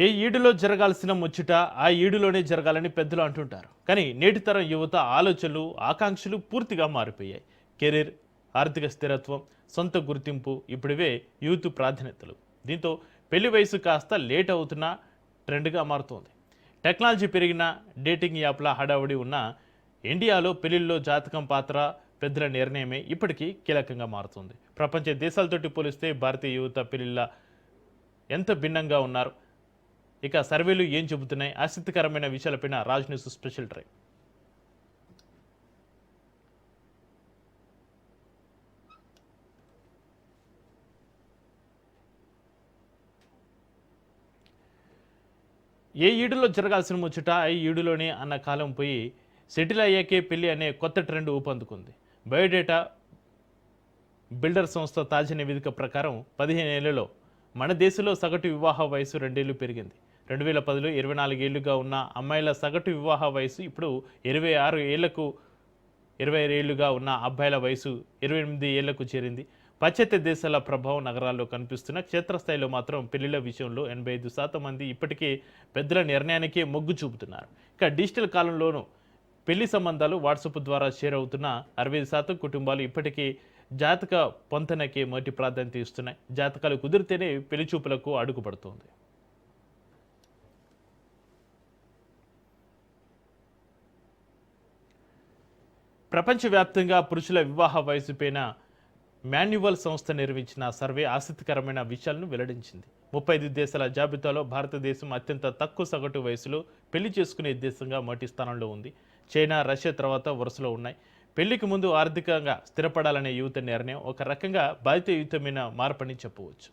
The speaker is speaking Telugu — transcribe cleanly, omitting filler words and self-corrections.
ఏ ఈడులో జరగాల్సిన ముచ్చట ఆ ఈడులోనే జరగాలని పెద్దలు అంటుంటారు. కానీ నేటి తరం యువత ఆలోచనలు, ఆకాంక్షలు పూర్తిగా మారిపోయాయి. కెరీర్, ఆర్థిక స్థిరత్వం, సొంత గుర్తింపు ఇప్పుడివే యూత్ ప్రాధాన్యతలు. దీంతో పెళ్లి వయసు కాస్త లేట్ అవుతున్న ట్రెండ్గా మారుతోంది. టెక్నాలజీ పెరిగిన డేటింగ్ యాప్ల హడావుడి ఉన్న ఇండియాలో పెళ్లిల్లో జాతకం పాత్ర పెద్దల నిర్ణయమే ఇప్పటికీ కీలకంగా మారుతుంది. ప్రపంచ దేశాలతోటి పోలిస్తే భారతీయ యువత పెళ్లిళ్ళ ఎంత భిన్నంగా ఉన్నారు, ఇక సర్వేలు ఏం చెబుతున్నాయి, ఆసక్తికరమైన విషయాలపైన రాజ్ న్యూస్ స్పెషల్ డ్రైవ్. ఏ ఈడులో జరగాల్సిన ముచ్చట ఆ ఈడులోనే అన్న కాలం పోయి సెటిల్ అయ్యాకే పెళ్లి అనే కొత్త ట్రెండ్ ఊపందుకుంది. బయోడేటా బిల్డర్ సంస్థ తాజా నివేదిక ప్రకారం 15 ఏళ్లలో మన దేశంలో సగటు వివాహ వయసు 2 ఏళ్లు పెరిగింది. 2010లో 24 ఏళ్లుగా ఉన్న అమ్మాయిల సగటు వివాహ వయసు ఇప్పుడు 26 ఏళ్లకు 20 ఏళ్లుగా ఉన్న అబ్బాయిల వయసు 28 ఏళ్లకు చేరింది. పాశ్చాత్య దేశాల ప్రభావం నగరాల్లో కనిపిస్తున్న క్షేత్రస్థాయిలో మాత్రం పెళ్లిళ్ల విషయంలో 85% మంది ఇప్పటికే పెద్దల నిర్ణయానికే మొగ్గు చూపుతున్నారు. ఇక డిజిటల్ కాలంలోనూ పెళ్లి సంబంధాలు వాట్సాప్ ద్వారా షేర్ అవుతున్న 65% కుటుంబాలు ఇప్పటికీ జాతక పొంతనకే మొదటి ప్రాధాన్యత ఇస్తున్నాయి. జాతకాలు కుదిరితేనే పెళ్లి చూపులకు అడుగుపడుతోంది. ప్రపంచవ్యాప్తంగా పురుషుల వివాహ వయసుపైన మాన్యువల్ సంస్థ నిర్వహించిన సర్వే ఆసక్తికరమైన విషయాలను వెల్లడించింది. 35 దేశాల జాబితాలో భారతదేశం అత్యంత తక్కువ సగటు వయసులో పెళ్లి చేసుకునే దేశంగా మొదటి స్థానంలో ఉంది. చైనా, రష్యా తర్వాత వరుసలో ఉన్నాయి. పెళ్లికి ముందు ఆర్థికంగా స్థిరపడాలనే యువత నిర్ణయం ఒక రకంగా బాధ్యతాయుతమైన మార్పని చెప్పవచ్చు.